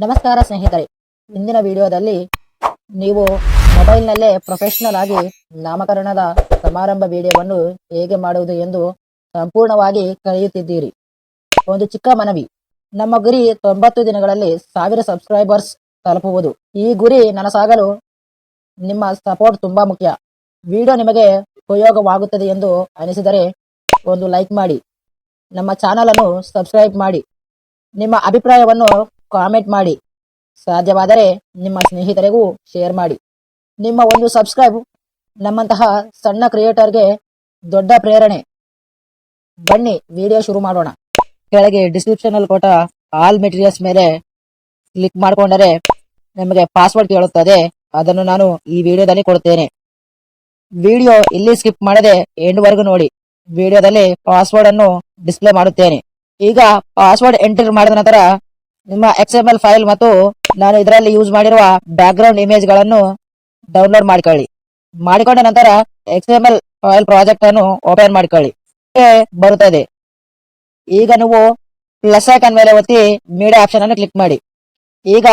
ನಮಸ್ಕಾರ ಸ್ನೇಹಿತರೆ, ಇಂದಿನ ವಿಡಿಯೋದಲ್ಲಿ ನೀವು ಮೊಬೈಲ್ನಲ್ಲೇ ಪ್ರೊಫೆಷನಲ್ ಆಗಿ ನಾಮಕರಣದ ಸಮಾರಂಭ ವಿಡಿಯೋವನ್ನು ಹೇಗೆ ಮಾಡುವುದು ಎಂದು ಸಂಪೂರ್ಣವಾಗಿ ಕಲಿಯುತ್ತಿದ್ದೀರಿ. ಒಂದು ಚಿಕ್ಕ ಮನವಿ, ನಮ್ಮ ಗುರಿ 90 ದಿನಗಳಲ್ಲಿ 1000 ಸಬ್ಸ್ಕ್ರೈಬರ್ಸ್ ತಲುಪುವುದು. ಈ ಗುರಿ ನನಸಾಗಲು ನಿಮ್ಮ ಸಪೋರ್ಟ್ ತುಂಬಾ ಮುಖ್ಯ. ವಿಡಿಯೋ ನಿಮಗೆ ಉಪಯೋಗವಾಗುತ್ತದೆ ಎಂದು ಅನಿಸಿದರೆ ಒಂದು ಲೈಕ್ ಮಾಡಿ, ನಮ್ಮ ಚಾನಲ್ ಅನ್ನು ಸಬ್ಸ್ಕ್ರೈಬ್ ಮಾಡಿ, ನಿಮ್ಮ ಅಭಿಪ್ರಾಯವನ್ನು ಕಾಮೆಂಟ್ ಮಾಡಿ, ಸಾಧ್ಯವಾದರೆ ನಿಮ್ಮ ಸ್ನೇಹಿತರಿಗೂ ಶೇರ್ ಮಾಡಿ. ನಿಮ್ಮ ಒಂದು ಸಬ್ಸ್ಕ್ರೈಬ್ ನಮ್ಮಂತಹ ಸಣ್ಣ ಕ್ರಿಯೇಟರ್ಗೆ ದೊಡ್ಡ ಪ್ರೇರಣೆ. ಬನ್ನಿ ವಿಡಿಯೋ ಶುರು ಮಾಡೋಣ. ಕೆಳಗೆ ಡಿಸ್ಕ್ರಿಪ್ಷನ್ ಅಲ್ಲಿ ಕೊಟ್ಟ ಆಲ್ ಮೆಟೀರಿಯಲ್ಸ್ ಮೇಲೆ ಕ್ಲಿಕ್ ಮಾಡಿಕೊಂಡರೆ ನಿಮಗೆ ಪಾಸ್ವರ್ಡ್ ಕೇಳುತ್ತದೆ. ಅದನ್ನು ನಾನು ಈ ವಿಡಿಯೋದಲ್ಲಿ ಕೊಡುತ್ತೇನೆ. ವಿಡಿಯೋ ಇಲ್ಲಿ ಸ್ಕಿಪ್ ಮಾಡದೆ ಎಂಡ್ ವರೆಗೂ ನೋಡಿ. ವಿಡಿಯೋದಲ್ಲಿ ಪಾಸ್ವರ್ಡ್ ಅನ್ನು ಡಿಸ್ಪ್ಲೇ ಮಾಡುತ್ತೇನೆ. ಈಗ ಪಾಸ್ವರ್ಡ್ ಎಂಟರ್ ಮಾಡಿದ ನಂತರ ನಿಮ್ಮ XML ಫೈಲ್ ಮತ್ತು ನಾನು ಇದರಲ್ಲಿ ಯೂಸ್ ಮಾಡಿರುವ ಬ್ಯಾಕ್ ಗ್ರೌಂಡ್ ಇಮೇಜ್ ಗಳನ್ನು ಡೌನ್ಲೋಡ್ ಮಾಡಿಕೊಳ್ಳಿ. ಮಾಡಿಕೊಂಡ ನಂತರ XML ಫೈಲ್ ಪ್ರಾಜೆಕ್ಟ್ ಅನ್ನು ಓಪನ್ ಮಾಡಿಕೊಳ್ಳಿ. ಬರುತ್ತದೆ. ಈಗ ನೀವು ಪ್ಲಸ್ ಐಕಾನ್ ಮೇಲೆ ಒತ್ತಿ ಮೀಡಿಯಾ ಆಪ್ಷನ್ ಅನ್ನು ಕ್ಲಿಕ್ ಮಾಡಿ. ಈಗ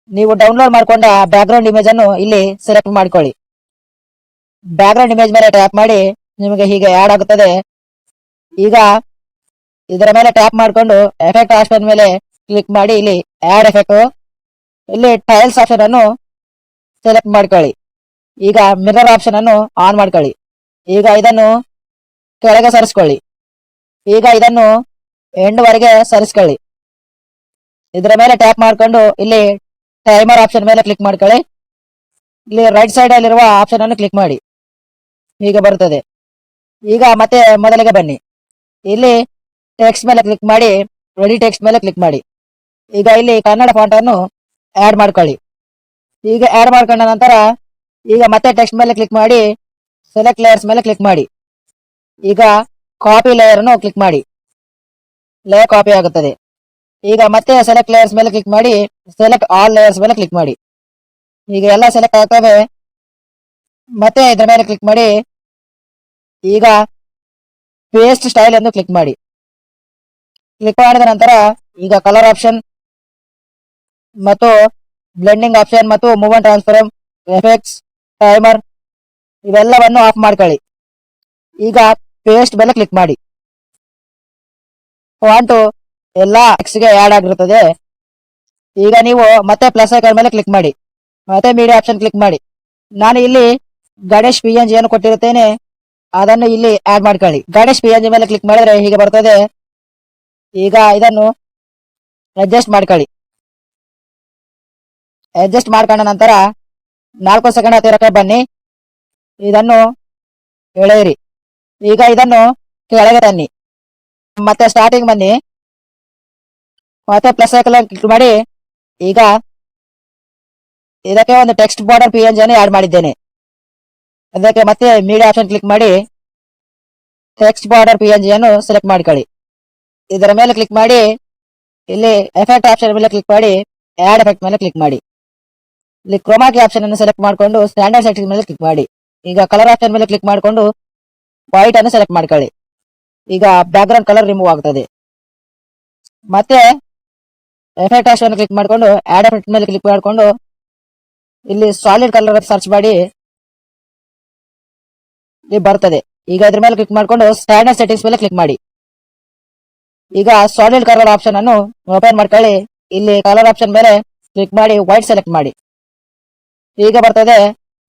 ನೀವು ಡೌನ್ಲೋಡ್ ಮಾಡಿಕೊಂಡ ಬ್ಯಾಕ್ ಗ್ರೌಂಡ್ ಇಮೇಜ್ ಅನ್ನು ಇಲ್ಲಿ ಸೆಲೆಕ್ಟ್ ಮಾಡಿಕೊಳ್ಳಿ. ಬ್ಯಾಕ್ ಗ್ರೌಂಡ್ ಇಮೇಜ್ ಮೇಲೆ ಟ್ಯಾಪ್ ಮಾಡಿ ನಿಮಗೆ ಹೀಗೆ ಆಡ್ ಆಗುತ್ತದೆ. ಈಗ ಇದರ ಮೇಲೆ ಟ್ಯಾಪ್ ಮಾಡಿಕೊಂಡು ಎಫೆಕ್ಟ್ ಆಪ್ಷನ್ ಮೇಲೆ ಕ್ಲಿಕ್ ಮಾಡಿ ಇಲ್ಲಿ ಆಡ್ ಎಫೆಕ್ಟ್, ಇಲ್ಲಿ ಟೈಲ್ಸ್ ಆಪ್ಷನ್ ಅನ್ನು ಸೆಲೆಕ್ಟ್ ಮಾಡ್ಕೊಳ್ಳಿ. ಈಗ ಮಿರರ್ ಆಪ್ಷನ್ ಅನ್ನು ಆನ್ ಮಾಡ್ಕೊಳ್ಳಿ. ಈಗ ಇದನ್ನು ಕೆಳಗೆ ಸರಿಸ್ಕೊಳ್ಳಿ. ಈಗ ಇದನ್ನು ಎಂಡ್ ವರೆಗೆ ಸರಿಸ್ಕೊಳ್ಳಿ. ಇದರ ಮೇಲೆ ಟ್ಯಾಪ್ ಮಾಡಿಕೊಂಡು ಇಲ್ಲಿ ಟೈಮರ್ ಆಪ್ಷನ್ ಮೇಲೆ ಕ್ಲಿಕ್ ಮಾಡ್ಕೊಳ್ಳಿ. ಇಲ್ಲಿ ರೈಟ್ ಸೈಡ್ ಅಲ್ಲಿರುವ ಆಪ್ಷನ್ ಅನ್ನು ಕ್ಲಿಕ್ ಮಾಡಿ. ಹೀಗೆ ಬರುತ್ತದೆ. ಈಗ ಮತ್ತೆ ಮೊದಲಿಗೆ ಬನ್ನಿ. ಇಲ್ಲಿ ಟೆಕ್ಸ್ಟ್ ಮೇಲೆ ಕ್ಲಿಕ್ ಮಾಡಿ, ರೆಡಿ ಟೆಕ್ಸ್ಟ್ ಮೇಲೆ ಕ್ಲಿಕ್ ಮಾಡಿ. ಈಗ ಇಲ್ಲಿ ಕನ್ನಡ ಫಾಂಟ್ ಅನ್ನು ಆಡ್ ಮಾಡ್ಕೊಳ್ಳಿ. ಈಗ ಆಡ್ ಮಾಡ್ಕೊಂಡ ನಂತರ ಈಗ ಮತ್ತೆ ಟೆಕ್ಸ್ಟ್ ಮೇಲೆ ಕ್ಲಿಕ್ ಮಾಡಿ, ಸೆಲೆಕ್ಟ್ ಲೇಯರ್ಸ್ ಮೇಲೆ ಕ್ಲಿಕ್ ಮಾಡಿ. ಈಗ ಕಾಪಿ ಲೇಯರ್ ಅನ್ನು ಕ್ಲಿಕ್ ಮಾಡಿ. ಲೇಯರ್ ಕಾಪಿ ಆಗುತ್ತದೆ. ಈಗ ಮತ್ತೆ ಸೆಲೆಕ್ಟ್ ಲೇಯರ್ಸ್ ಮೇಲೆ ಕ್ಲಿಕ್ ಮಾಡಿ, ಸೆಲೆಕ್ಟ್ ಆಲ್ ಲೇಯರ್ಸ್ ಮೇಲೆ ಕ್ಲಿಕ್ ಮಾಡಿ. ಈಗ ಎಲ್ಲ ಸೆಲೆಕ್ಟ್ ಆಗ್ತವೆ. ಮತ್ತೆ ಇದರ ಮೇಲೆ ಕ್ಲಿಕ್ ಮಾಡಿ. ಈಗ ಪೇಸ್ಟ್ ಸ್ಟೈಲ್ ಎಂದು ಕ್ಲಿಕ್ ಮಾಡಿ. ಕ್ಲಿಕ್ ಮಾಡಿದ ನಂತರ ಈಗ ಕಲರ್ ಆಪ್ಷನ್ ಮತ್ತು ಬ್ಲೆಂಡಿಂಗ್ ಆಪ್ಷನ್ ಮತ್ತು ಮೂವ್ಮೆಂಟ್ ಟ್ರಾನ್ಸ್ಫಾರ್ಮ್, ಎಫೆಕ್ಟ್ಸ್, ಟೈಮರ್ ಇವೆಲ್ಲವನ್ನು ಆಫ್ ಮಾಡ್ಕೊಳ್ಳಿ. ಈಗ ಪೇಸ್ಟ್ ಮೇಲೆ ಕ್ಲಿಕ್ ಮಾಡಿ. ಫಾಂಟ್ ಎಲ್ಲ ಟೆಕ್ಸ್ಟ್ ಗೆ ಆಡ್ ಆಗಿರುತ್ತದೆ. ಈಗ ನೀವು ಮತ್ತೆ ಪ್ಲಸ್ ಐಕಾನ್ ಮೇಲೆ ಕ್ಲಿಕ್ ಮಾಡಿ, ಮತ್ತೆ ಮೀಡಿಯಾ ಆಪ್ಷನ್ ಕ್ಲಿಕ್ ಮಾಡಿ. ನಾನು ಇಲ್ಲಿ ಗಣೇಶ್ PNG ಅನ್ನು ಕೊಟ್ಟಿರುತ್ತೇನೆ, ಅದನ್ನು ಇಲ್ಲಿ ಆಡ್ ಮಾಡ್ಕೊಳ್ಳಿ. ಗಣೇಶ್ PNG ಮೇಲೆ ಕ್ಲಿಕ್ ಮಾಡಿದ್ರೆ ಹೀಗೆ ಬರ್ತದೆ. ಈಗ ಇದನ್ನು ಅಡ್ಜಸ್ಟ್ ಮಾಡ್ಕೊಳ್ಳಿ. ಅಡ್ಜಸ್ಟ್ ಮಾಡ್ಕೊಂಡ ನಂತರ 4 ಸೆಕೆಂಡ್ ಹತ್ತಿರಕ್ಕೆ ಬನ್ನಿ. ಇದನ್ನು ಎಳೆಯಿರಿ. ಈಗ ಇದನ್ನು ಕೆಳಗೆ ತನ್ನಿ. ಮತ್ತೆ ಸ್ಟಾರ್ಟಿಂಗ್ ಬನ್ನಿ. ಮತ್ತೆ ಪ್ಲಸ್ ಐಕಾನ್ ಕ್ಲಿಕ್ ಮಾಡಿ. ಈಗ ಇದಕ್ಕೆ ಒಂದು ಟೆಕ್ಸ್ಟ್ ಬಾರ್ಡರ್ PNG ಅನ್ನು ಆಡ್ ಮಾಡಿದ್ದೇನೆ. ಅದಕ್ಕೆ ಮತ್ತೆ ಮೀಡಿಯಾ ಆಪ್ಷನ್ ಕ್ಲಿಕ್ ಮಾಡಿ, ಟೆಕ್ಸ್ಟ್ ಬಾರ್ಡರ್ PNG ಅನ್ನು ಸೆಲೆಕ್ಟ್ ಮಾಡ್ಕೊಳ್ಳಿ. ಇದರ ಮೇಲೆ ಕ್ಲಿಕ್ ಮಾಡಿ, ಇಲ್ಲಿ ಎಫೆಕ್ಟ್ ಆಪ್ಷನ್ ಮೇಲೆ ಕ್ಲಿಕ್ ಮಾಡಿ, ಆಡ್ ಎಫೆಕ್ಟ್ ಮೇಲೆ ಕ್ಲಿಕ್ ಮಾಡಿ. ಇಲ್ಲಿ ಕ್ರೋಮಾಕಿ ಆಪ್ಷನ್ ಅನ್ನು ಸೆಲೆಕ್ಟ್ ಮಾಡಿಕೊಂಡು ಸ್ಟ್ಯಾಂಡರ್ಡ್ ಸೆಟ್ಟಿಂಗ್ ಮೇಲೆ ಕ್ಲಿಕ್ ಮಾಡಿ. ಈಗ ಕಲರ್ ಆಪ್ಷನ್ ಮೇಲೆ ಕ್ಲಿಕ್ ಮಾಡಿಕೊಂಡು ವೈಟ್ ಅನ್ನು ಸೆಲೆಕ್ಟ್ ಮಾಡ್ಕೊಳ್ಳಿ. ಈಗ ಬ್ಯಾಕ್ ಗ್ರೌಂಡ್ ಕಲರ್ ರಿಮೂವ್ ಆಗ್ತದೆ. ಮತ್ತೆ ಎಫೆಕ್ಟ್ ಆಪ್ಷನ್ ಕ್ಲಿಕ್ ಮಾಡಿಕೊಂಡು ಆಡ್ ಎಫೆಕ್ಟ್ ಮೇಲೆ ಕ್ಲಿಕ್ ಮಾಡಿಕೊಂಡು ಇಲ್ಲಿ ಸಾಲಿಡ್ ಕಲರ್ ಸರ್ಚ್ ಮಾಡಿ ಇಲ್ಲಿ ಬರ್ತದೆ. ಈಗ ಇದ್ರ ಮೇಲೆ ಕ್ಲಿಕ್ ಮಾಡಿಕೊಂಡು ಸ್ಟ್ಯಾಂಡರ್ಡ್ ಸೆಟ್ಟಿಂಗ್ಸ್ ಮೇಲೆ ಕ್ಲಿಕ್ ಮಾಡಿ. ಈಗ ಸಾಲಿಡ್ ಕಲರ್ ಆಪ್ಷನ್ ಅನ್ನು ಓಪನ್ ಮಾಡ್ಕೊಳ್ಳಿ. ಇಲ್ಲಿ ಕಲರ್ ಆಪ್ಷನ್ ಮೇಲೆ ಕ್ಲಿಕ್ ಮಾಡಿ ವೈಟ್ ಸೆಲೆಕ್ಟ್ ಮಾಡಿ. ಈಗ ಬರ್ತದೆ.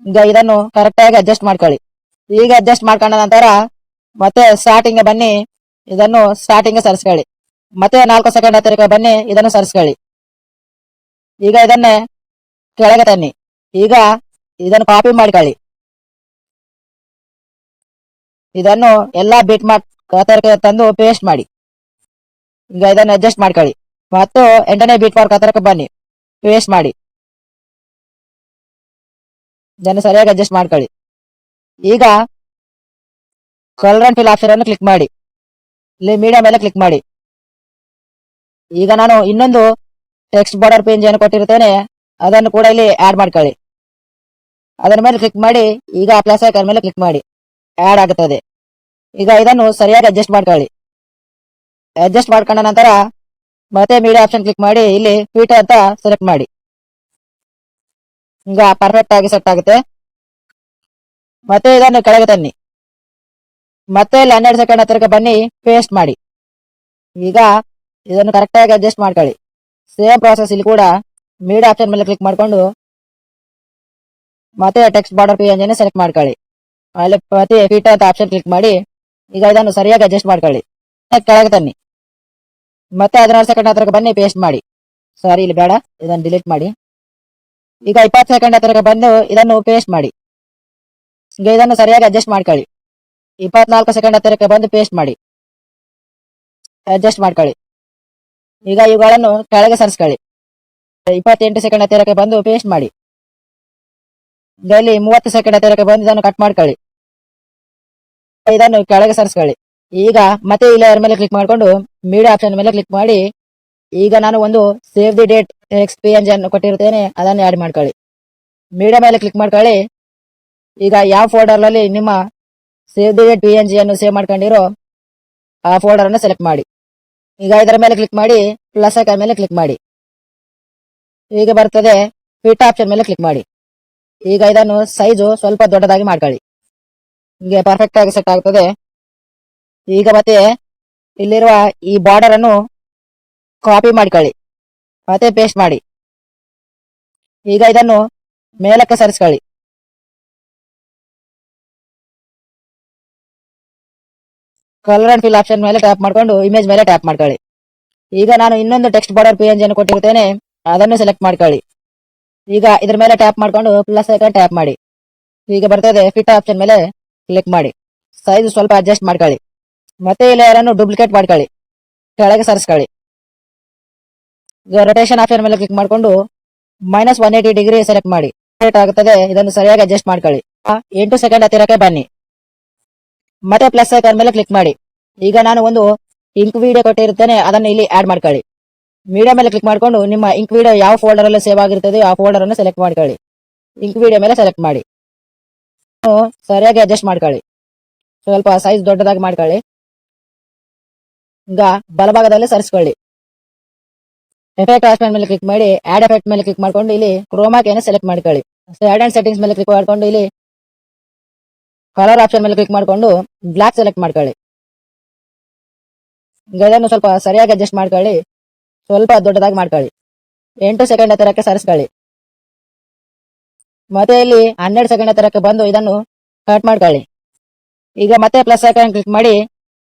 ಈಗ ಇದನ್ನು ಕರೆಕ್ಟ್ ಆಗಿ ಅಡ್ಜಸ್ಟ್ ಮಾಡ್ಕೊಳ್ಳಿ. ಈಗ ಅಡ್ಜಸ್ಟ್ ಮಾಡ್ಕೊಂಡ ನಂತರ ಮತ್ತೆ ಸ್ಟಾರ್ಟಿಂಗ್ ಬನ್ನಿ. ಇದನ್ನು ಸ್ಟಾರ್ಟಿಂಗ್ ಸರಿಸ್ಕೊಳ್ಳಿ. ಮತ್ತೆ 4 ಸೆಕೆಂಡ್ ಹತ್ತಿರಕ್ಕೆ ಬನ್ನಿ. ಇದನ್ನು ಸರಿಸ್ಕೊಳ್ಳಿ. ಈಗ ಇದನ್ನೇ ಕೆಳಗೆ ತನ್ನಿ. ಈಗ ಇದನ್ನು ಕಾಪಿ ಮಾಡ್ಕೊಳ್ಳಿ. ಇದನ್ನು ಎಲ್ಲಾ ಬಿಟ್ ಮಾರ್ಕ್ ತಂದು ಪೇಸ್ಟ್ ಮಾಡಿ. ಈಗ ಇದನ್ನು ಅಡ್ಜಸ್ಟ್ ಮಾಡ್ಕೊಳ್ಳಿ. ಮತ್ತು 8ನೇ ಬಿಟ್ ಮಾರ್ಕ್ ಹತ್ತಿರಕ್ಕೆ ಬನ್ನಿ, ಪೇಸ್ಟ್ ಮಾಡಿ. ಇದನ್ನು ಸರಿಯಾಗಿ ಅಡ್ಜಸ್ಟ್ ಮಾಡ್ಕೊಳ್ಳಿ. ಈಗ ಕಲರ್ ಅಂಡ್ ಫಿಲ್ ಆಪ್ಷನ್ ಅನ್ನು ಕ್ಲಿಕ್ ಮಾಡಿ. ಇಲ್ಲಿ ಮೀಡಿಯಾ ಮೇಲೆ ಕ್ಲಿಕ್ ಮಾಡಿ. ಈಗ ನಾನು ಇನ್ನೊಂದು ಟೆಕ್ಸ್ಟ್ ಬಾರ್ಡರ್ PNG ಅನ್ನು ಕೊಟ್ಟಿರುತ್ತೇನೆ, ಅದನ್ನು ಕೂಡ ಇಲ್ಲಿ ಆಡ್ ಮಾಡ್ಕೊಳ್ಳಿ. ಅದರ ಮೇಲೆ ಕ್ಲಿಕ್ ಮಾಡಿ. ಈಗ ಪ್ಲಸ್ ಐಕಾನ್ ಮೇಲೆ ಕ್ಲಿಕ್ ಮಾಡಿ, ಆಡ್ ಆಗುತ್ತದೆ. ಈಗ ಇದನ್ನು ಸರಿಯಾಗಿ ಅಡ್ಜಸ್ಟ್ ಮಾಡ್ಕೊಳ್ಳಿ. ಅಡ್ಜಸ್ಟ್ ಮಾಡ್ಕೊಂಡ ನಂತರ ಮತ್ತೆ ಮೀಡಿಯಾ ಆಪ್ಷನ್ ಕ್ಲಿಕ್ ಮಾಡಿ ಇಲ್ಲಿ ಫಿಟ್ ಅಂತ ಸೆಲೆಕ್ಟ್ ಮಾಡಿ. ಈಗ ಪರ್ಫೆಕ್ಟ್ ಆಗಿ ಸೆಟ್ ಆಗುತ್ತೆ. ಮತ್ತೆ ಇದನ್ನು ಕೆಳಗೆ ತನ್ನಿ. ಮತ್ತೆ ಇಲ್ಲಿ 12 ಸೆಕೆಂಡ್ ಹತ್ತಿರಕ್ಕೆ ಬನ್ನಿ, ಪೇಸ್ಟ್ ಮಾಡಿ. ಈಗ ಇದನ್ನು ಕರೆಕ್ಟ್ ಆಗಿ ಅಡ್ಜಸ್ಟ್ ಮಾಡ್ಕೊಳ್ಳಿ. ಸೇಮ್ ಪ್ರಾಸೆಸ್ ಇಲ್ಲಿ ಕೂಡ ಮೀಡಿಯಾ ಆಪ್ಷನ್ ಮೇಲೆ ಕ್ಲಿಕ್ ಮಾಡ್ಕೊಂಡು ಮತ್ತೆ ಟೆಕ್ಸ್ಟ್ ಬಾರ್ಡರ್ PNG ಸೆಲೆಕ್ಟ್ ಮಾಡ್ಕೊಳ್ಳಿ. ಅಲ್ಲಿ ಮತ್ತೆ ಫಿಟ್ ಅಂತ ಆಪ್ಷನ್ ಕ್ಲಿಕ್ ಮಾಡಿ ಈಗ ಇದನ್ನು ಸರಿಯಾಗಿ ಅಡ್ಜಸ್ಟ್ ಮಾಡ್ಕೊಳ್ಳಿ. ಕೆಳಗೆ ತನ್ನಿ. ಮತ್ತೆ 16 ಸೆಕೆಂಡ್ ಹತ್ತಿರಕ್ಕೆ ಬನ್ನಿ, ಪೇಸ್ಟ್ ಮಾಡಿ. ಸಾರಿ, ಇಲ್ಲಿ ಬೇಡ, ಇದನ್ನು ಡಿಲೀಟ್ ಮಾಡಿ. ಈಗ 20 ಸೆಕೆಂಡ್ ಹತ್ತಿರಕ್ಕೆ ಬಂದು ಇದನ್ನು ಪೇಸ್ಟ್ ಮಾಡಿ. ಈಗ ಇದನ್ನು ಸರಿಯಾಗಿ ಅಡ್ಜಸ್ಟ್ ಮಾಡ್ಕೊಳ್ಳಿ. 24 ಸೆಕೆಂಡ್ ಹತ್ತಿರಕ್ಕೆ ಬಂದು ಪೇಸ್ಟ್ ಮಾಡಿ, ಅಡ್ಜಸ್ಟ್ ಮಾಡ್ಕೊಳ್ಳಿ. ಈಗ ಇವುಗಳನ್ನು ಕೆಳಗೆ ಸರಿಸ್ಕೊಳ್ಳಿ. 28 ಸೆಕೆಂಡ್ ಹತ್ತಿರಕ್ಕೆ ಬಂದು ಪೇಸ್ಟ್ ಮಾಡಿ. ಈಗ ಇಲ್ಲಿ 30 ಸೆಕೆಂಡ್ ಹತ್ತಿರಕ್ಕೆ ಬಂದು ಇದನ್ನು ಕಟ್ ಮಾಡ್ಕೊಳ್ಳಿ. ಇದನ್ನು ಕೆಳಗೆ ಸರಿಸ್ಕೊಳ್ಳಿ. ಈಗ ಮತ್ತೆ ಈ ಲೇಯರ್ ಮೇಲೆ ಕ್ಲಿಕ್ ಮಾಡಿಕೊಂಡು ಮೀಡಿಯಾ ಆಪ್ಷನ್ ಮೇಲೆ ಕ್ಲಿಕ್ ಮಾಡಿ ಈಗ ನಾನು ಒಂದು ಸೇವ್ ದಿ ಡೇಟ್ PNG ಅನ್ನು ಕೊಟ್ಟಿರುತ್ತೇನೆ, ಅದನ್ನು ಆಡ್ ಮಾಡ್ಕೊಳ್ಳಿ. ಮೀಡಿಯಾ ಮೇಲೆ ಕ್ಲಿಕ್ ಮಾಡ್ಕೊಳ್ಳಿ. ಈಗ ಯಾವ ಫೋಲ್ಡರ್ ಅಲ್ಲಿ ನಿಮ್ಮ ಸೇವ್ ದಿ ಡೇಟ್ PNG ಅನ್ನು ಸೇವ್ ಮಾಡ್ಕೊಂಡಿರೋ ಆ ಫೋಲ್ಡರ್ ಅನ್ನು ಸೆಲೆಕ್ಟ್ ಮಾಡಿ. ಈಗ ಇದರ ಮೇಲೆ ಕ್ಲಿಕ್ ಮಾಡಿ, ಪ್ಲಸ್ ಐಕಾನ್ ಮೇಲೆ ಕ್ಲಿಕ್ ಮಾಡಿ. ಈಗ ಬರ್ತದೆ ಫಿಟ್ ಆಪ್ಷನ್ ಮೇಲೆ ಕ್ಲಿಕ್ ಮಾಡಿ. ಈಗ ಇದನ್ನು ಸೈಜು ಸ್ವಲ್ಪ ದೊಡ್ಡದಾಗಿ ಮಾಡ್ಕೊಳ್ಳಿ. ಹೀಗೆ ಪರ್ಫೆಕ್ಟ್ ಆಗಿ ಸೆಟ್ ಆಗ್ತದೆ. ಈಗ ಮತ್ತೆ ಇಲ್ಲಿರುವ ಈ ಬಾರ್ಡರ್ ಅನ್ನು ಕಾಪಿ ಮಾಡ್ಕೊಳ್ಳಿ, ಮತ್ತೆ ಪೇಸ್ಟ್ ಮಾಡಿ. ಈಗ ಇದನ್ನು ಮೇಲಕ್ಕೆ ಸರಿಸ್ಕೊಳ್ಳಿ. ಕಲರ್ ಅಂಡ್ ಫಿಲ್ ಆಪ್ಷನ್ ಮೇಲೆ ಟ್ಯಾಪ್ ಮಾಡ್ಕೊಂಡು ಇಮೇಜ್ ಮೇಲೆ ಟ್ಯಾಪ್ ಮಾಡ್ಕೊಳ್ಳಿ. ಈಗ ನಾನು ಇನ್ನೊಂದು ಟೆಕ್ಸ್ಟ್ ಬಾರ್ಡರ್ PNG ಅನ್ನು ಕೊಟ್ಟಿರುತ್ತೇನೆ, ಅದನ್ನು ಸೆಲೆಕ್ಟ್ ಮಾಡ್ಕೊಳ್ಳಿ. ಈಗ ಇದ್ರ ಮೇಲೆ ಟ್ಯಾಪ್ ಮಾಡ್ಕೊಂಡು ಪ್ಲಸ್ ಐಕಾನ್ ಟ್ಯಾಪ್ ಮಾಡಿ. ಈಗ ಬರ್ತದೆ ಫಿಟ್ ಆಪ್ಷನ್ ಮೇಲೆ ಕ್ಲಿಕ್ ಮಾಡಿ. ಸೈಜ್ ಸ್ವಲ್ಪ ಅಡ್ಜಸ್ಟ್ ಮಾಡ್ಕೊಳ್ಳಿ. ಮತ್ತೆ ಈ ಲೇಯರ್ ಅನ್ನು ಡೂಪ್ಲಿಕೇಟ್ ಮಾಡ್ಕೊಳ್ಳಿ, ಕೆಳಗೆ ಸರಿಸ್ಕೊಳ್ಳಿ. ಈಗ ರೊಟೇಷನ್ ಆಪ್ಷನ್ ಮೇಲೆ ಕ್ಲಿಕ್ ಮಾಡಿಕೊಂಡು -180 ಡಿಗ್ರಿ ಸೆಲೆಕ್ಟ್ ಮಾಡಿ. ಆಗುತ್ತದೆ. ಇದನ್ನು ಸರಿಯಾಗಿ ಅಡ್ಜಸ್ಟ್ ಮಾಡ್ಕೊಳ್ಳಿ. 8 ಸೆಕೆಂಡ್ ಹತ್ತಿರಕ್ಕೆ ಬನ್ನಿ. ಮತ್ತೆ ಪ್ಲಸ್ ಐಕಾನ್ ಮೇಲೆ ಕ್ಲಿಕ್ ಮಾಡಿ. ಈಗ ನಾನು ಒಂದು ಇಂಕ್ ವಿಡಿಯೋ ಕೊಟ್ಟಿರುತ್ತೇನೆ, ಅದನ್ನು ಇಲ್ಲಿ ಆಡ್ ಮಾಡ್ಕೊಳ್ಳಿ. ಮೀಡಿಯಾ ಮೇಲೆ ಕ್ಲಿಕ್ ಮಾಡಿಕೊಂಡು ನಿಮ್ಮ ಇಂಕ್ ವಿಡಿಯೋ ಯಾವ ಫೋಲ್ಡರ್ ಅಲ್ಲಿ ಸೇವ್ ಆಗಿರ್ತದೆ ಆ ಫೋಲ್ಡರ್ ಅನ್ನು ಸೆಲೆಕ್ಟ್ ಮಾಡ್ಕೊಳ್ಳಿ. ಇಂಕ್ ವಿಡಿಯೋ ಮೇಲೆ ಸೆಲೆಕ್ಟ್ ಮಾಡಿ. ಸರಿಯಾಗಿ ಅಡ್ಜಸ್ಟ್ ಮಾಡ್ಕೊಳ್ಳಿ. ಸ್ವಲ್ಪ ಸೈಜ್ ದೊಡ್ಡದಾಗಿ ಮಾಡ್ಕೊಳ್ಳಿ. ಈಗ ಬಲಭಾಗದಲ್ಲಿ ಸರಿಸ್ಕೊಳ್ಳಿ. ಎಫೆಕ್ಟ್ ಆಪ್ಷನ್ ಮೇಲೆ ಕ್ಲಿಕ್ ಮಾಡಿ ಆಡ್ ಎಫೆಕ್ಟ್ ಮೇಲೆ ಕ್ಲಿಕ್ ಮಾಡ್ಕೊಂಡು ಇಲ್ಲಿ ಕ್ರೋಮಾ ಕೀಯನ್ನು ಸೆಲೆಕ್ಟ್ ಮಾಡ್ಕೊಳ್ಳಿ. ಆಡ್ ಅಂಡ್ ಸೆಟ್ಟಿಂಗ್ಸ್ ಮೇಲೆ ಕ್ಲಿಕ್ ಮಾಡ್ಕೊಂಡು ಇಲ್ಲಿ ಕಲರ್ ಆಪ್ಷನ್ ಮೇಲೆ ಕ್ಲಿಕ್ ಮಾಡಿಕೊಂಡು ಬ್ಲಾಕ್ ಸೆಲೆಕ್ಟ್ ಮಾಡ್ಕೊಳ್ಳಿ. ಇದನ್ನು ಸ್ವಲ್ಪ ಸರಿಯಾಗಿ ಅಡ್ಜಸ್ಟ್ ಮಾಡ್ಕೊಳ್ಳಿ. ಸ್ವಲ್ಪ ದೊಡ್ಡದಾಗಿ ಮಾಡ್ಕೊಳ್ಳಿ. 8 ಸೆಕೆಂಡ್ ಹತ್ತಿರಕ್ಕೆ ಸರಿಸ್ಕೊಳ್ಳಿ. ಮತ್ತೆ ಇಲ್ಲಿ 12 ಸೆಕೆಂಡ್ ಹತ್ತಿರಕ್ಕೆ ಬಂದು ಇದನ್ನು ಕಟ್ ಮಾಡ್ಕೊಳ್ಳಿ. ಈಗ ಮತ್ತೆ ಪ್ಲಸ್ ಐಕಾನ್ ಕ್ಲಿಕ್ ಮಾಡಿ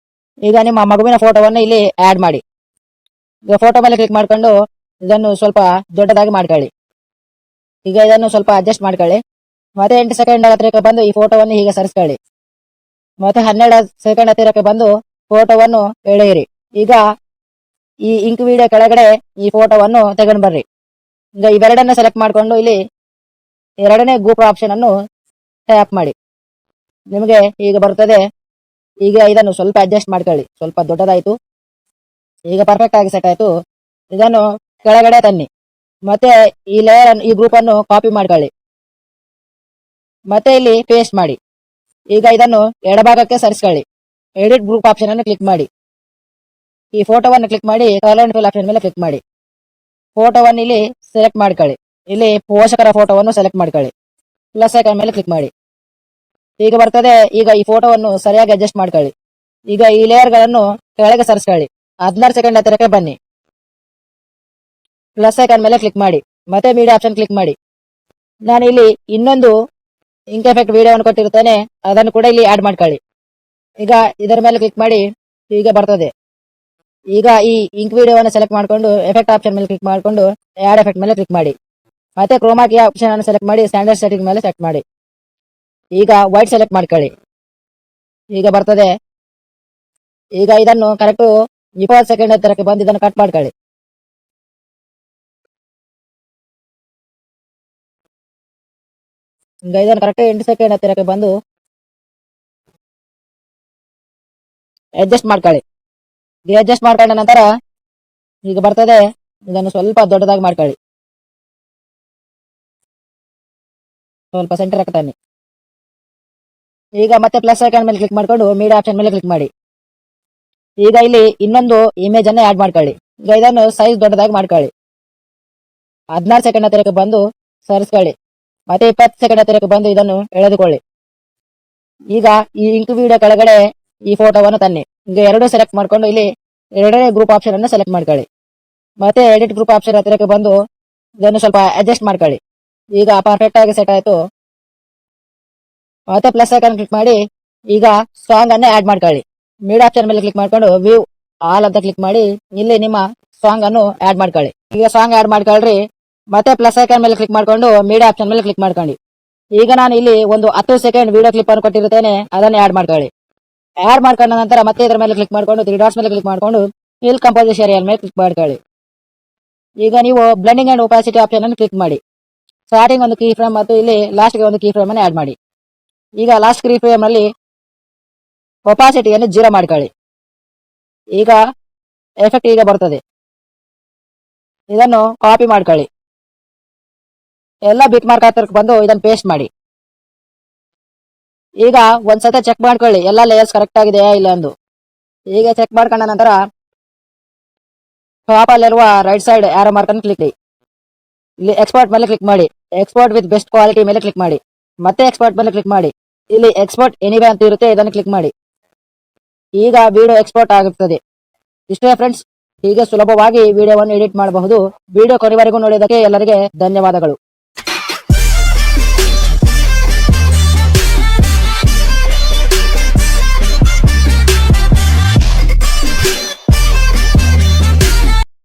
ಈಗ ನಿಮ್ಮ ಮಗುವಿನ ಫೋಟೋವನ್ನು ಇಲ್ಲಿ ಆಡ್ ಮಾಡಿ. ಈಗ ಫೋಟೋ ಮೇಲೆ ಕ್ಲಿಕ್ ಮಾಡ್ಕೊಂಡು ಇದನ್ನು ಸ್ವಲ್ಪ ದೊಡ್ಡದಾಗಿ ಮಾಡ್ಕೊಳ್ಳಿ. ಈಗ ಇದನ್ನು ಸ್ವಲ್ಪ ಅಡ್ಜಸ್ಟ್ ಮಾಡ್ಕೊಳ್ಳಿ. ಮತ್ತೆ 8 ಸೆಕೆಂಡ್ ಹತ್ತಿರಕ್ಕೆ ಬಂದು ಈ ಫೋಟೋವನ್ನು ಹೀಗೆ ಸರಿಸ್ಕೊಳ್ಳಿ. ಮತ್ತೆ 12 ಸೆಕೆಂಡ್ ಹತ್ತಿರಕ್ಕೆ ಬಂದು ಫೋಟೋವನ್ನು ಎಳೆಯಿರಿ. ಈಗ ಈ ಇಂಕ್ ವಿಡಿಯೋ ಕೆಳಗಡೆ ಈ ಫೋಟೋವನ್ನು ತಗೊಂಡು ಬರ್ರಿ. ಈಗ ಇವೆರಡನ್ನ ಸೆಲೆಕ್ಟ್ ಮಾಡ್ಕೊಂಡು ಇಲ್ಲಿ ಎರಡನೇ ಗ್ರೂಪ್ ಆಪ್ಷನ್ ಅನ್ನು ಟ್ಯಾಪ್ ಮಾಡಿ. ನಿಮಗೆ ಈಗ ಬರ್ತದೆ. ಈಗ ಇದನ್ನು ಸ್ವಲ್ಪ ಅಡ್ಜಸ್ಟ್ ಮಾಡ್ಕೊಳ್ಳಿ. ಸ್ವಲ್ಪ ದೊಡ್ಡದಾಯ್ತು. ಈಗ ಪರ್ಫೆಕ್ಟ್ ಆಗಿ ಸೆಟ್ ಆಯ್ತು. ಇದನ್ನು ಕೆಳಗಡೆ ತನ್ನಿ. ಮತ್ತೆ ಈ ಲೇಯರ್ ಈ ಗ್ರೂಪ್ ಅನ್ನು ಕಾಪಿ ಮಾಡ್ಕೊಳ್ಳಿ. ಮತ್ತೆ ಇಲ್ಲಿ ಪೇಸ್ಟ್ ಮಾಡಿ. ಈಗ ಇದನ್ನು ಎಡಭಾಗಕ್ಕೆ ಸರಿಸ್ಕೊಳ್ಳಿ. ಎಡಿಟ್ ಗ್ರೂಪ್ ಆಪ್ಷನ್ ಅನ್ನು ಕ್ಲಿಕ್ ಮಾಡಿ. ಈ ಫೋಟೋವನ್ನು ಕ್ಲಿಕ್ ಮಾಡಿ ಕಲರ್ ಅಂಡ್ ಫಿಲ್ ಆಪ್ಷನ್ ಮೇಲೆ ಕ್ಲಿಕ್ ಮಾಡಿ. ಫೋಟೋವನ್ನು ಇಲ್ಲಿ ಸೆಲೆಕ್ಟ್ ಮಾಡ್ಕೊಳ್ಳಿ. ಇಲ್ಲಿ ಪೋಷಕರ ಫೋಟೋವನ್ನು ಸೆಲೆಕ್ಟ್ ಮಾಡ್ಕೊಳ್ಳಿ. ಪ್ಲಸ್ ಐಕಾನ್ ಮೇಲೆ ಕ್ಲಿಕ್ ಮಾಡಿ. ಈಗ ಬರ್ತದೆ. ಈಗ ಈ ಫೋಟೋವನ್ನು ಸರಿಯಾಗಿ ಅಡ್ಜಸ್ಟ್ ಮಾಡ್ಕೊಳ್ಳಿ. ಈಗ ಈ ಲೇಯರ್ ಗಳನ್ನು ಕೆಳಗೆ ಸರಿಸ್ಕೊಳ್ಳಿ. 16 ಸೆಕೆಂಡ್ ಹತ್ತಿರಕ್ಕೆ ಬನ್ನಿ. ಪ್ಲಸ್ ಐಕಾನ್ ಮೇಲೆ ಕ್ಲಿಕ್ ಮಾಡಿ. ಮತ್ತೆ ಮೀಡಿಯಾ ಆಪ್ಷನ್ ಕ್ಲಿಕ್ ಮಾಡಿ. ನಾನು ಇಲ್ಲಿ ಇನ್ನೊಂದು ಇಂಕ್ ಎಫೆಕ್ಟ್ ವಿಡಿಯೋವನ್ನು ಕೊಟ್ಟಿರುತ್ತೇನೆ, ಅದನ್ನು ಕೂಡ ಇಲ್ಲಿ ಆಡ್ ಮಾಡ್ಕೊಳ್ಳಿ. ಈಗ ಇದರ ಮೇಲೆ ಕ್ಲಿಕ್ ಮಾಡಿ. ಈಗ ಬರ್ತದೆ. ಈಗ ಈ ಇಂಕ್ ವಿಡಿಯೋವನ್ನು ಸೆಲೆಕ್ಟ್ ಮಾಡಿಕೊಂಡು ಎಫೆಕ್ಟ್ ಆಪ್ಷನ್ ಮೇಲೆ ಕ್ಲಿಕ್ ಮಾಡಿಕೊಂಡು ಆಡ್ ಎಫೆಕ್ಟ್ ಮೇಲೆ ಕ್ಲಿಕ್ ಮಾಡಿ. ಮತ್ತೆ ಕ್ರೋಮಾ ಕೀ ಆಪ್ಷನ್ ಅನ್ನು ಸೆಲೆಕ್ಟ್ ಮಾಡಿ ಸ್ಟ್ಯಾಂಡರ್ಡ್ ಸೆಟ್ಟಿಂಗ್ ಮೇಲೆ ಸೆಟ್ ಮಾಡಿ. ಈಗ ವೈಟ್ ಸೆಲೆಕ್ಟ್ ಮಾಡ್ಕೊಳ್ಳಿ. ಈಗ ಬರ್ತದೆ. ಈಗ ಇದನ್ನು ಕರೆಕ್ಟ್ 20 ಸೆಕೆಂಡ್ ಹತ್ತಿರಕ್ಕೆ ಬಂದು ಇದನ್ನು ಕಟ್ ಮಾಡ್ಕೊಳ್ಳಿ. ಈಗ ಇದನ್ನು ಕರೆಕ್ಟ್ 8 ಸೆಕೆಂಡ್ ಹತ್ತಿರಕ್ಕೆ ಬಂದು ಅಡ್ಜಸ್ಟ್ ಮಾಡ್ಕೊಳ್ಳಿ. ಅಡ್ಜಸ್ಟ್ ಮಾಡ್ಕೊಂಡ ನಂತರ ಈಗ ಬರ್ತದೆ. ಇದನ್ನು ಸ್ವಲ್ಪ ದೊಡ್ಡದಾಗಿ ಮಾಡ್ಕೊಳ್ಳಿ. ಸ್ವಲ್ಪ ಸೆಂಟರ್ ಹಾಕ್ತಾನೆ. ಈಗ ಮತ್ತೆ ಪ್ಲಸ್ ಐಕಾನ್ ಮೇಲೆ ಕ್ಲಿಕ್ ಮಾಡ್ಕೊಂಡು ಮೀಡಿಯಾ ಆಪ್ಷನ್ ಮೇಲೆ ಕ್ಲಿಕ್ ಮಾಡಿ. ಈಗ ಇಲ್ಲಿ ಇನ್ನೊಂದು ಇಮೇಜ್ ಅನ್ನು ಆಡ್ ಮಾಡ್ಕೊಳ್ಳಿ. ಈಗ ಇದನ್ನು ಸೈಜ್ ದೊಡ್ಡದಾಗಿ ಮಾಡ್ಕೊಳ್ಳಿ. 16 ಸೆಕೆಂಡ್ ಹತ್ತಿರಕ್ಕೆ ಬಂದು ಸರಿಸ್ಕೊಳ್ಳಿ. ಮತ್ತೆ 20 ಸೆಕೆಂಡ್ ಹತ್ತಿರಕ್ಕೆ ಬಂದು ಇದನ್ನು ಎಳೆದುಕೊಳ್ಳಿ. ಈಗ ಈ ಇಂಕ್ ವಿಡಿಯೋ ಕೆಳಗಡೆ ಈ ಫೋಟೋವನ್ನು ತನ್ನಿ. ಈಗ ಎರಡು ಸೆಲೆಕ್ಟ್ ಮಾಡ್ಕೊಂಡು ಇಲ್ಲಿ ಎರಡನೇ ಗ್ರೂಪ್ ಆಪ್ಷನ್ ಅನ್ನು ಸೆಲೆಕ್ಟ್ ಮಾಡ್ಕೊಳ್ಳಿ. ಮತ್ತೆ ಎಡಿಟ್ ಗ್ರೂಪ್ ಆಪ್ಷನ್ ಹತ್ತಿರಕ್ಕೆ ಬಂದು ಇದನ್ನು ಸ್ವಲ್ಪ ಅಡ್ಜಸ್ಟ್ ಮಾಡ್ಕೊಳ್ಳಿ. ಈಗ ಪರ್ಫೆಕ್ಟ್ ಆಗಿ ಸೆಟ್ ಆಯ್ತು. ಮತ್ತೆ ಪ್ಲಸ್ ಐಕಾನ್ ಕ್ಲಿಕ್ ಮಾಡಿ ಈಗ ಸಾಂಗ್ ಅನ್ನು ಆಡ್ ಮಾಡ್ಕೊಳ್ಳಿ. ಮೀಡ್ ಆಪ್ಷನ್ ಮೇಲೆ ಕ್ಲಿಕ್ ಮಾಡ್ಕೊಂಡು ವ್ಯೂ ಆಲ್ ಅಂತ ಕ್ಲಿಕ್ ಮಾಡಿ ಇಲ್ಲಿ ನಿಮ್ಮ ಸಾಂಗ್ ಅನ್ನು ಆಡ್ ಮಾಡ್ಕೊಳ್ಳಿ. ಈಗ ಸಾಂಗ್ ಆಡ್ ಮಾಡ್ಕೊಳ್ರಿ. ಮತ್ತೆ ಪ್ಲಸ್ ಐಕಾನ್ ಮೇಲೆ ಕ್ಲಿಕ್ ಮಾಡ್ಕೊಂಡು ಮೀಡ್ ಆಪ್ಷನ್ ಮೇಲೆ ಕ್ಲಿಕ್ ಮಾಡ್ಕೊಳ್ಳಿ. ಈಗ ನಾನು ಇಲ್ಲಿ ಒಂದು 10 ಸೆಕೆಂಡ್ ವಿಡಿಯೋ ಕ್ಲಿಪ್ ಅನ್ನು ಕೊಟ್ಟಿರುತ್ತೇನೆ, ಅದನ್ನು ಆಡ್ ಮಾಡ್ಕೊಳ್ಳಿ. ಆಡ್ ಮಾಡ್ಕೊಂಡ ನಂತರ ಮತ್ತೆ ಇದರ ಮೇಲೆ ಕ್ಲಿಕ್ ಮಾಡ್ಕೊಂಡು 3 ಡಾಟ್ಸ್ ಮೇಲೆ ಕ್ಲಿಕ್ ಮಾಡ್ಕೊಂಡು ಫಿಲ್ ಕಂಪೋಸಿಷನ್ ಏರಿಯಾ ಮೇಲೆ ಕ್ಲಿಕ್ ಮಾಡ್ಕೊಳ್ಳಿ. ಈಗ ನೀವು ಬ್ಲೆಂಡಿಂಗ್ ಅಂಡ್ ಒಪಾಸಿಟಿ ಆಪ್ಷನ್ ಅನ್ನು ಕ್ಲಿಕ್ ಮಾಡಿ ಸ್ಟಾರ್ಟಿಂಗ್ ಒಂದು ಕೀ ಫ್ರೇಮ್ ಮತ್ತು ಇಲ್ಲಿ ಲಾಸ್ಟ್ ಗೆ ಒಂದು ಕೀ ಫ್ರೇಮ್ ಅನ್ನು ಆಡ್ ಮಾಡಿ. ಈಗ ಲಾಸ್ಟ್ ಕೀ ಫ್ರೇಮ್ ಅಲ್ಲಿ ಒಪಾಸಿಟಿಯನ್ನು 0 ಮಾಡ್ಕೊಳ್ಳಿ. ಈಗ ಎಫೆಕ್ಟ್ ಈಗ ಬರ್ತದೆ. ಇದನ್ನು ಕಾಪಿ ಮಾಡ್ಕೊಳ್ಳಿ. ಎಲ್ಲ ಬಿಟ್ ಮಾರ್ಕ್ ಹತ್ತಿರಕ್ಕೆ ಬಂದು ಇದನ್ನು ಪೇಸ್ಟ್ ಮಾಡಿ. ಈಗ ಒಂದ್ಸತ ಚೆಕ್ ಮಾಡ್ಕೊಳ್ಳಿ ಎಲ್ಲ ಲೇಯರ್ಸ್ ಕರೆಕ್ಟ್ ಆಗಿದೆಯಾ ಇಲ್ಲ ಎಂದು. ಈಗ ಚೆಕ್ ಮಾಡ್ಕೊಂಡ ನಂತರ ಟಾಪ್ ಅಲ್ಲಿರುವ ರೈಟ್ ಸೈಡ್ ಆರೋ ಮಾರ್ಕ್ ಅನ್ನು ಕ್ಲಿಕ್ ಮಾಡಿ. ಇಲ್ಲಿ ಎಕ್ಸ್ಪೋರ್ಟ್ ಮೇಲೆ ಕ್ಲಿಕ್ ಮಾಡಿ. ಎಕ್ಸ್ಪೋರ್ಟ್ ವಿತ್ ಬೆಸ್ಟ್ ಕ್ವಾಲಿಟಿ ಮೇಲೆ ಕ್ಲಿಕ್ ಮಾಡಿ. ಮತ್ತೆ ಎಕ್ಸ್ಪೋರ್ಟ್ ಮೇಲೆ ಕ್ಲಿಕ್ ಮಾಡಿ. ಇಲ್ಲಿ ಎಕ್ಸ್ಪೋರ್ಟ್ ಎನಿವೆ ಅಂತ ಇರುತ್ತೆ, ಇದನ್ನು ಕ್ಲಿಕ್ ಮಾಡಿ. ಈಗ ವಿಡಿಯೋ ಎಕ್ಸ್ಪೋರ್ಟ್ ಆಗುತ್ತದೆ. ಇಷ್ಟೇ ಫ್ರೆಂಡ್ಸ್, ಹೀಗೆ ಸುಲಭವಾಗಿ ವಿಡಿಯೋವನ್ನು ಎಡಿಟ್ ಮಾಡಬಹುದು. ವಿಡಿಯೋ ಕೊನೆವರೆಗೂ ನೋಡಿದ್ದಕ್ಕೆ ಎಲ್ಲರಿಗೆ ಧನ್ಯವಾದಗಳು.